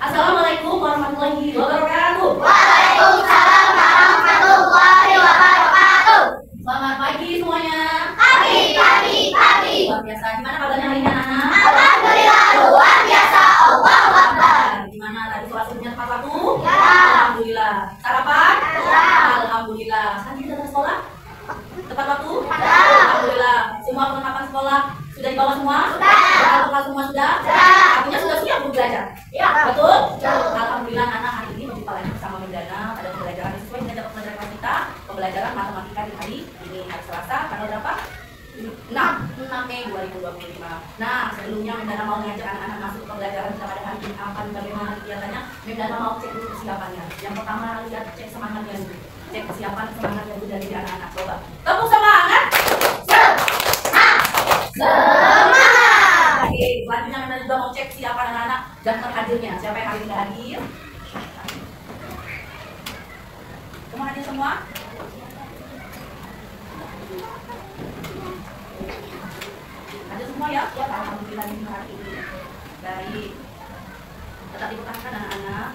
Assalamualaikum warahmatullahi wabarakatuh. Waalaikumsalam warahmatullahi wabarakatuh. Selamat pagi semuanya. Pagi. Luar biasa. Gimana kabarnya hari ini anak-anak? Alhamdulillah luar biasa. Allahu Akbar. Gimana tadi sholat subuhnya tepat waktu? Ya. Alhamdulillah. Sarapan? Ya. Alhamdulillah. Sekarang kita datang sekolah? Tepat waktu? Ya. Alhamdulillah. Semua perlengkapan sekolah sudah dibawa semua? Sudah. Bekal semua sudah? Sudah. Artinya sudah siap untuk belajar? Ya. Betul? Betul. Alhamdulillah anak hari ini berjumpa lagi bersama Mendana pada pembelajaran sesuai dengan jadwal pembelajaran kita. Pembelajaran matematika di hari ini hari Selasa tanggal berapa? 6 Mei 2025. Nah, sebelumnya Mendana mau mengajak anak-anak masuk ke pembelajaran kita pada hari ini akan bagaimana kegiatannya. Mendana mau cek dulu kesiapannya. Yang pertama lihat cek semangatnya dulu. Cek kesiapan semangatnya dulu dari anak-anak. Coba tepuk semangat. Semangat. Oke, selanjutnya Mendana juga mau cek kesiapan anak-anak daftar hadirnya. Siapa yang hari ini hadir? Semua hadir semua? Ada semua ya? Ya, alhamdulillah hari ini. Baik. Tetap dipertahankan anak-anak.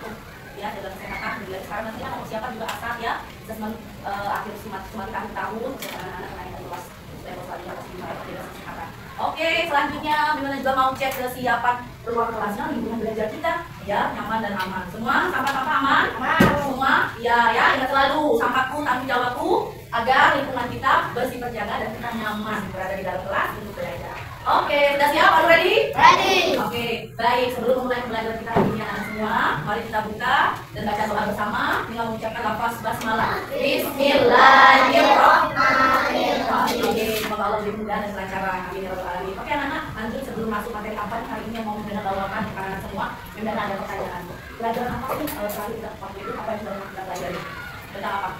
Ya, jaga kesehatan. Bila sekarang nanti anak persiapan juga asal ya. Asesmen akhir semakin akhir tahun. Anak-anak kenaikan kelas level selanjutnya pasti jaga kesehatan. Oke, selanjutnya Mimana juga mau cek kesiapan ruang kelasnya, lingkungan belajar kita. Ya, nyaman dan aman. Semua sampah-sampah aman? Aman. Semua? Ya, ingat selalu sampahku tanggung jawabku agar lingkungan kita bersih terjaga dan kita nyaman berada di dalam kelas untuk belajar. Oke, sudah siap? Baru ready? Ready. Oke, baik. Sebelum memulai pembelajaran kita hari ini anak semua, mari kita buka dan baca doa bersama dengan mengucapkan lafaz basmalah. Bismillahirrahmanirrahim. Oke, semoga Allah lebih mudah dan lancaran. Amin ya rabbal alamin. Oke anak-anak, lanjut sebelum masuk materi apa nih hari ini yang mau Mendana bawakan kepada anak semua. Mendana ada pertanyaan. Pelajaran apa sih kalau terakhir kita waktu itu apa yang sudah kita pelajari? Tentang apa?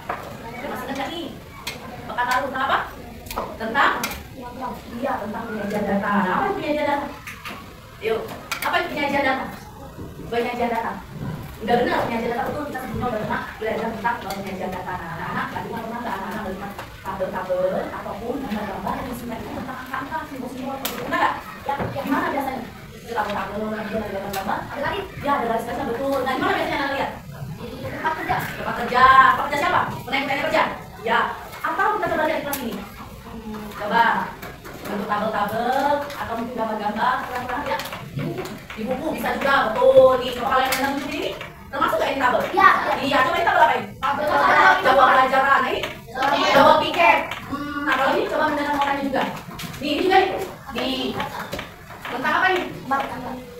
Masih ingat nih? Bakat tahu tentang apa? Tentang? Iya, tentang penyajian data. Nah, apa itu penyajian data? Yuk, apa itu penyajian data? Penyajian data. Udah benar penyajian data, betul, kita sebelumnya udah pernah belajar tentang penyajian data. Nah, anak-anak tadi pernah nggak anak-anak melihat tabel-tabel ataupun gambar-gambar yang isinya itu tentang angka-angka, simbol-simbol, pernah nggak? Ya, gimana biasanya? Itu tabel-tabel, kemudian ada gambar-gambar, ada lagi? Ya, ada garis-garisnya, betul. Nah, gimana biasanya anak lihat? Tempat kerja. Tempat kerja. Tempat kerja siapa? Menaik kerja? Ya. Atau kita coba lihat di kelas ini. Coba bentuk tabel-tabel atau mungkin gambar-gambar kurang-kurang ya. Di buku bisa juga, betul. Nih, coba kalian yang nonton ini termasuk gak ini tabel? Iya. Iya, coba ini tabel apa ini? Jawab pelajaran. Nah, ini jawab piket. Nah, kalau ini coba Mendana mau tanya juga. Nih, ini juga nih. Nih. Tentang apa ini?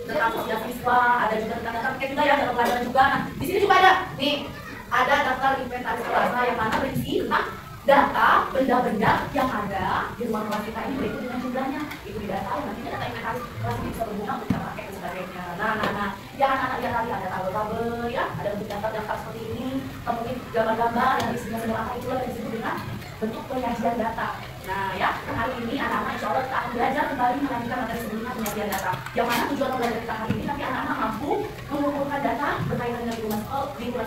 Tentang sosial siswa, ada juga tentang daftar piket juga ya, daftar pelajaran juga. Nah, di sini juga ada. Nih, ada daftar inventaris kelas yang mana berisi tentang data benda-benda yang ada di ruang kelas kita ini berikut dengan jumlahnya. Itu tidak tahu nantinya data inventaris kelas ini bisa berguna untuk kita pakai dan sebagainya. Nah, ya anak-anak lihat tadi ada tabel-tabel ya, ada bentuk daftar-daftar seperti ini, kemudian gambar-gambar yang isinya semua apa itulah yang disebut dengan bentuk penyajian data. Nah ya, hari ini anak-anak insya Allah kita akan belajar kembali melanjutkan materi sebelumnya penyajian data. Yang mana tujuan pembelajaran kita hari ini nanti anak-anak mampu mengumpulkan data berkaitan dengan lingkungan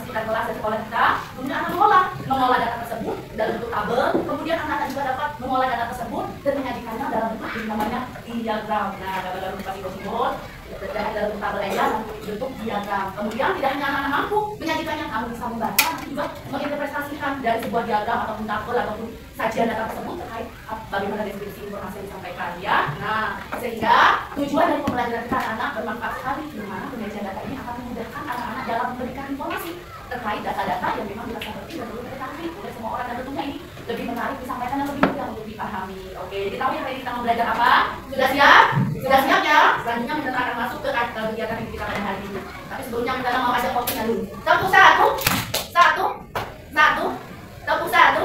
sekitar kelas dan sekolah kita, kemudian anak mengolah data tersebut dalam bentuk tabel, kemudian anak-anak juga dapat mengolah data tersebut dan menyajikannya dalam bentuk yang namanya diagram. Nah, dalam bentuk simbol dan dalam bentuk tabel aja bentuk diagram. Kemudian tidak hanya anak-anak mampu menyajikannya, kamu bisa membaca, nanti juga menginterpretasikan dari sebuah diagram ataupun tabel ataupun sajian data tersebut terkait bagaimana deskripsi informasi yang disampaikan ya. Nah, sehingga tujuan dari pembelajaran kita anak-anak bermanfaat sekali, di mana penyajian data ini akan memudahkan anak-anak dalam memberikan informasi terkait data-data yang memang kita penting dan perlu diketahui oleh semua orang, dan tentunya ini lebih menarik disampaikan dan lebih mudah untuk dipahami. Oke, jadi tahu ya hari ini kita mau belajar apa? Sudah siap? Sudah siap ya? Selanjutnya kita akan masuk ke kegiatan yang kita pada hari ini. Tapi sebelumnya kita mau ajak fokusnya dulu. Tepuk satu. Tepuk satu.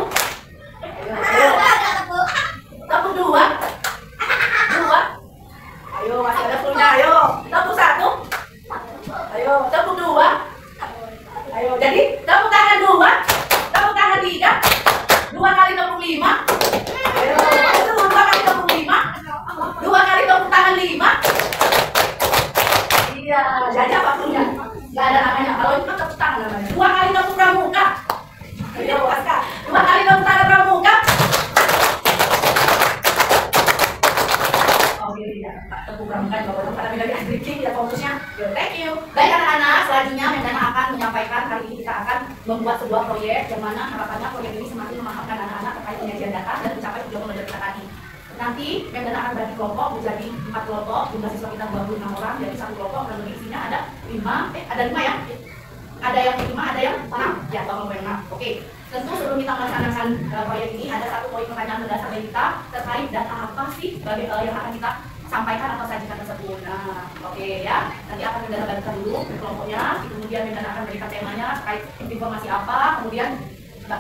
Tepuk dua. Ayo, masih ada sepuluhnya. Ayo, tepuk satu. Ayo, tepuk dua. Ayo, jadi tepuk tangan dua. Tepuk tangan tiga. 2 kali tepuk 5. Ayo, 2 kali tepuk 5. 2 kali tepuk tangan 5. Iya, jajah waktunya. Gak ada namanya. Kalau itu tepuk tangan namanya. 2 kali tepuk pramuka. Ayo, Aska. 2 kali tepuk tangan pramuka. Oke, ya. Tepuk pramuka juga boleh. Tapi dari asli ya fokusnya. Good, thank you. Baik anak-anak, selanjutnya Mendana akan menyampaikan hari ini kita akan membuat sebuah proyek yang mana harapannya proyek ini semakin memahamkan anak-anak terkait penyajian data dan mencapai tujuan belajar kita tadi. Nanti Mendana akan bagi kelompok menjadi 4 kelompok, jumlah siswa kita 26 orang, jadi satu kelompok akan isinya ada 5 ya. Ada yang 5, ada yang 6. Ya, kelompok yang 6. Oke. Tentu sebelum kita melaksanakan proyek ini ada satu poin pertanyaan mendasar dari kita terkait data apa sih yang akan kita sampaikan atau sajikan tersebut. Nah, oke ya. Nanti akan Mendana bagikan dulu ke kelompoknya, kemudian Mendana akan berikan temanya terkait informasi apa, kemudian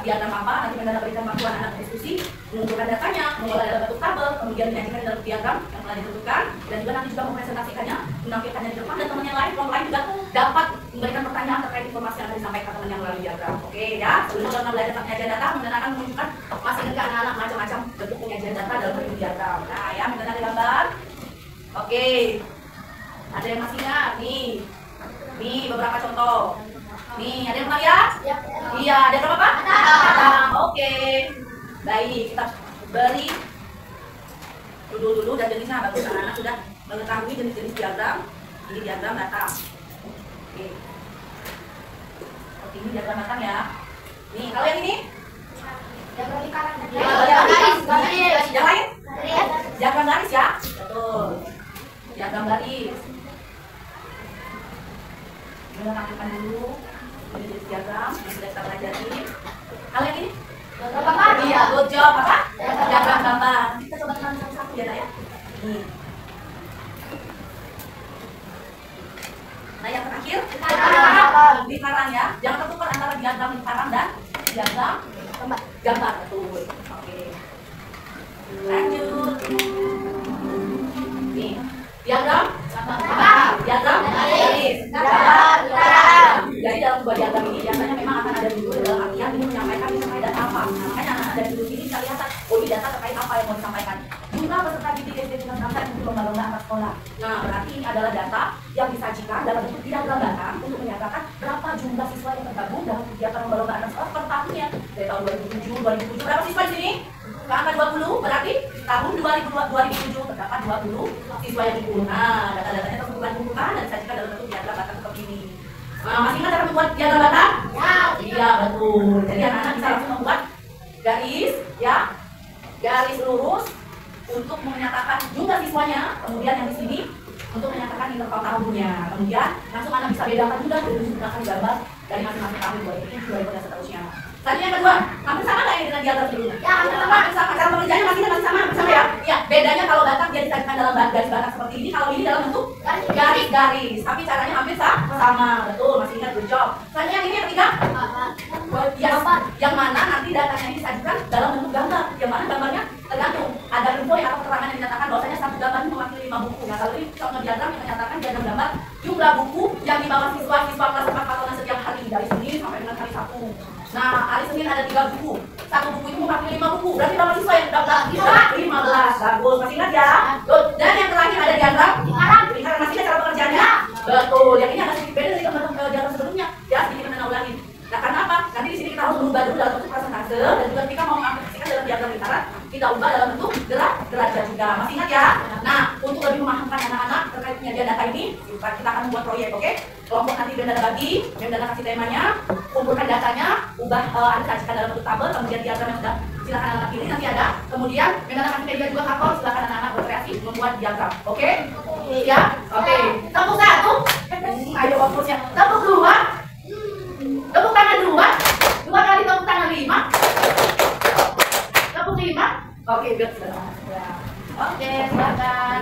diagram apa, nanti Mendana berikan bantuan anak diskusi, mengumpulkan datanya, mengolah dalam bentuk tabel, kemudian menyajikan dalam diagram yang telah ditentukan, dan juga nanti juga mempresentasikannya, menampilkannya di depan, dan teman yang lain, kelompok lain juga dapat memberikan pertanyaan terkait informasi yang akan disampaikan teman yang melalui diagram. Oke ya, sebelum kita belajar tentang penyajian data, Mendana akan menunjukkan masih ke anak-anak macam-macam bentuk penyajian data dalam bentuk diagram. Nah ya, Mendana ada gambar. Oke, ada yang masih ingat? Nih beberapa contoh. Nih, ada yang pernah lihat? Ya. Iya, ada berapa Pak? Ada. Oke. Baik, kita beri dulu dan jenisnya bagus. Anak-anak sudah mengetahui jenis-jenis diagram. Ini diagram datang. Oke. Seperti ini diagram datang ya. Nih, kalau yang ini? Diagram lingkaran. Garis. Yang lain? Diagram garis ya? Betul. Diagram garis. Kita lakukan dulu. Ini jenis diagram yang sudah kita pelajari. Kalau yang ini? Gambar. Iya, good job. Apa? Diagram gambar. Kita coba tekan satu-satu ya, Nak ya. Ini. Nah, yang terakhir lingkaran ya. Jangan tertukar antara diagram lingkaran dan diagram gambar. Betul. Oke. Lanjut. Nih, diagram diagram garis. Jadi dalam sebuah diagram ini biasanya memang akan ada judul dalam artian ini menyampaikan terkait data apa. Nah, makanya anak ada judul ini kita lihat oh ini data terkait apa yang mau disampaikan. Jumlah peserta didik SD tingkat 6 dan untuk lomba-lomba antar sekolah. Nah, berarti ini adalah data yang disajikan dalam bentuk diagram datang untuk menyatakan berapa jumlah siswa yang tergabung dalam kegiatan lomba-lomba antar sekolah per tahunnya. Dari tahun 2007 berapa siswa di sini? Ke angka 20, berarti tahun 2007 terdapat 20 siswa yang ikut. Nah, data-datanya terkumpulkan dan disajikan dalam bentuk diagram datang seperti ini. Nah, masih ingat cara membuat diagram datang? Ya. Iya, betul. Jadi anak-anak bisa langsung membuat garis, ya, garis lurus untuk menyatakan jumlah siswanya. Kemudian yang di sini untuk menyatakan interval tahunnya. Kemudian langsung anak bisa bedakan juga menggunakan gambar dari masing-masing tahun 2007 dan seterusnya. Selanjutnya yang kedua, hampir sama nggak ini dengan diagram sebelumnya? Ya, hampir sama. Cara pengerjaannya masih sama ya? Iya. Bedanya kalau datang dia disajikan dalam garis batang seperti ini, kalau ini dalam bentuk garis-garis. Tapi caranya hampir sama. Betul, masih ingat, good job. Selanjutnya yang ini yang ketiga? Yang mana nanti datanya ini disajikan dalam bentuk gambar. Yang mana gambarnya tergantung. Ada info atau keterangan yang dinyatakan bahwasanya satu gambar ini mewakili 5 buku. Nah, kalau ini contoh diagram yang menyatakan diagram gambar jumlah buku yang dibawa siswa-siswa kelas 4 tahunan setiap hari dari Senin sampai dengan hari Sabtu. Nah, hari Senin ada 3 buku. Satu buku itu mewakili 5 buku. Berarti berapa siswa yang dapat? 15. Bagus, masih ingat ya? Dan yang terakhir ada diagram lingkaran. Masih ingat cara pengerjaannya? Betul. Yang ini agak sedikit beda dari diagram sebelumnya. Ya, sedikit Mendana ulangin. Nah, karena apa? Nanti di sini kita harus berubah dulu dalam bentuk persentase dan juga ketika mau mengaplikasikan dalam diagram lingkaran, kita ubah dalam bentuk derajat juga. Masih ingat ya? Nah, untuk lebih memahamkan anak-anak terkait penyajian data ini, kita akan membuat proyek, oke? Kelompok nanti Mendana bagi, Mendana kasih temanya, kumpulkan datanya, ubah Anda sajikan dalam bentuk tabel, kemudian diagram yang sudah silakan anak-anak pilih nanti ada. Kemudian Mendana kasih media juga karton, silakan anak-anak berkreasi membuat diagram, oke? Ya, oke. Tepuk 1. Ayo fokusnya. Tepuk 2. Tepuk tangan 2 kali tepuk tangan 5. Tepuk 5. Oke, biar sudah. Oke, silakan.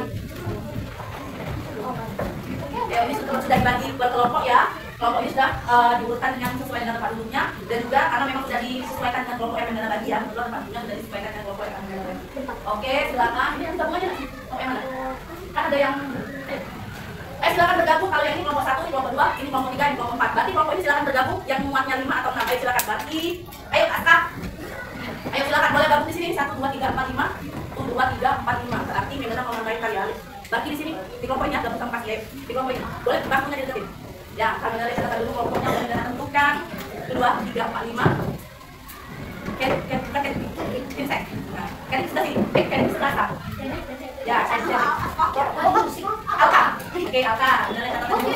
Oke, ini sudah dibagi per kelompok ya. Kelompok ini sudah diurutkan dengan sesuai dengan tempat duduknya dan juga karena memang sudah disesuaikan dengan kelompok yang Mendana bagi ya. Kebetulan tempat duduknya sudah disesuaikan dengan kelompok yang Mendana bagi. Oke, silakan. Ini yang gabung aja nanti. Kelompok yang mana? Kan ada yang silakan bergabung. Kalau yang ini kelompok 1, ini kelompok 2, ini kelompok 3, ini kelompok 4. Berarti kelompok ini silakan bergabung yang muatnya 5 atau 6. Ayo silakan berarti. Ayo Kak. Ayo silakan boleh gabung di sini 1 2 3 4 5. 1 2 3 4 5. Berarti Mendana mau nambahin kali ya. Berarti di sini di kelompok ini gabung sama Pas Lep. Di kelompok ini boleh gabungnya dideketin. Ya, kami lihat data dulu kelompoknya yang Mendana tentukan. 1 2 3 4 5. Kan sudah sini. Kan sudah sah. Ya, saya Alka. Oke, Alka. Mendana catat dulu.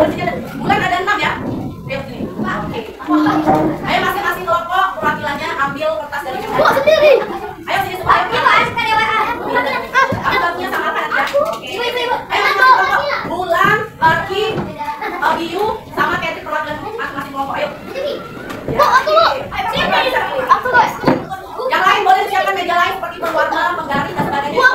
Bulan ada 6 ya. Lihat sini. Oke. Ayo masing-masing kelompok perwakilannya ambil kertas dari kita. Sendiri. Ayo sini semua. Ambilnya sama kan ya. Ayo masing-masing kelompok. Bulan, Barki, Biu, sama Ketri perwakilan masing-masing kelompok. Ayo. Yang lain boleh siapkan meja lain seperti berwarna, menggaris dan sebagainya.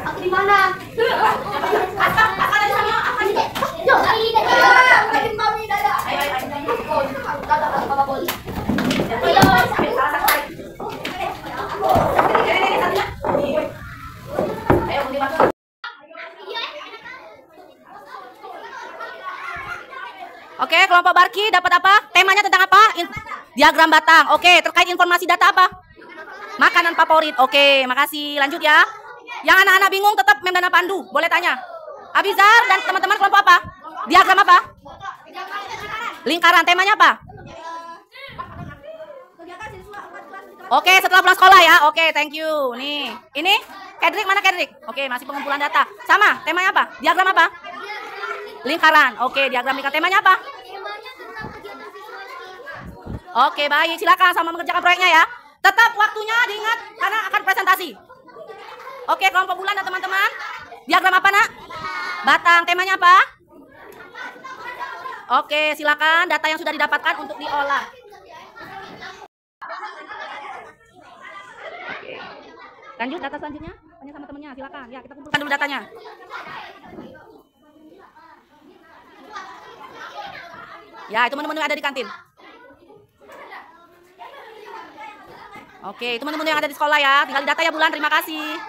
Aku di mana? Oke, kelompok Barki dapat apa? Temanya tentang apa? Diagram batang. Oke, terkait informasi data apa? Makanan favorit. Oke, makasih. Lanjut ya. Yang anak-anak bingung tetap Mem Dana Pandu. Boleh tanya. Abizar dan teman-teman kelompok apa? Diagram apa? Lingkaran. Temanya apa? Oke, setelah pulang sekolah ya. Oke, thank you. Nih, ini Kedrik, mana Kedrik? Oke, masih pengumpulan data. Sama, temanya apa? Diagram apa? Lingkaran. Oke, diagram lingkaran. Temanya apa? Oke, baik. Silakan sama mengerjakan proyeknya ya. Tetap waktunya diingat karena akan presentasi. Oke, kelompok bulan dan teman-teman. Diagram apa, Nak? Batang. Temanya apa? Oke, silakan data yang sudah didapatkan untuk diolah. Lanjut data selanjutnya. Tanya sama temennya, silakan. Ya, kita kumpulkan dulu datanya. Ya, itu menu-menu yang ada di kantin. Oke, itu menu-menu yang ada di sekolah ya. Tinggal di data ya, Bulan. Terima kasih.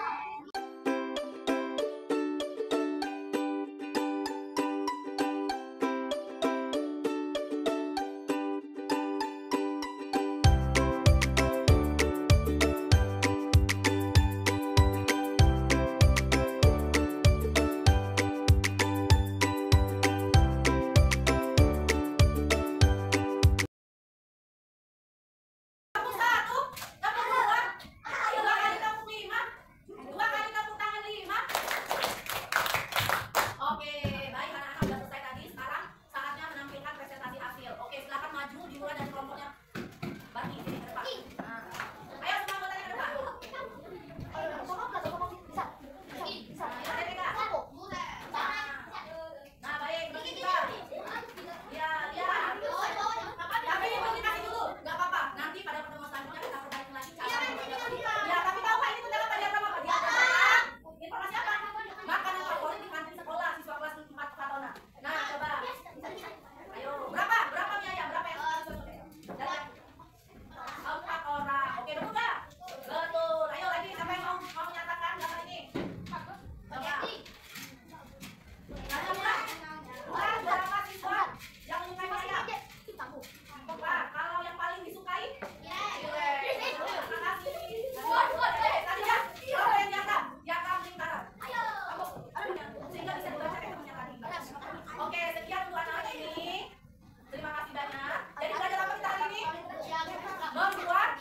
Membuat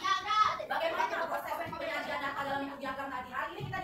bagaimana proses penyajian data dalam diagram tadi. Hari ini kita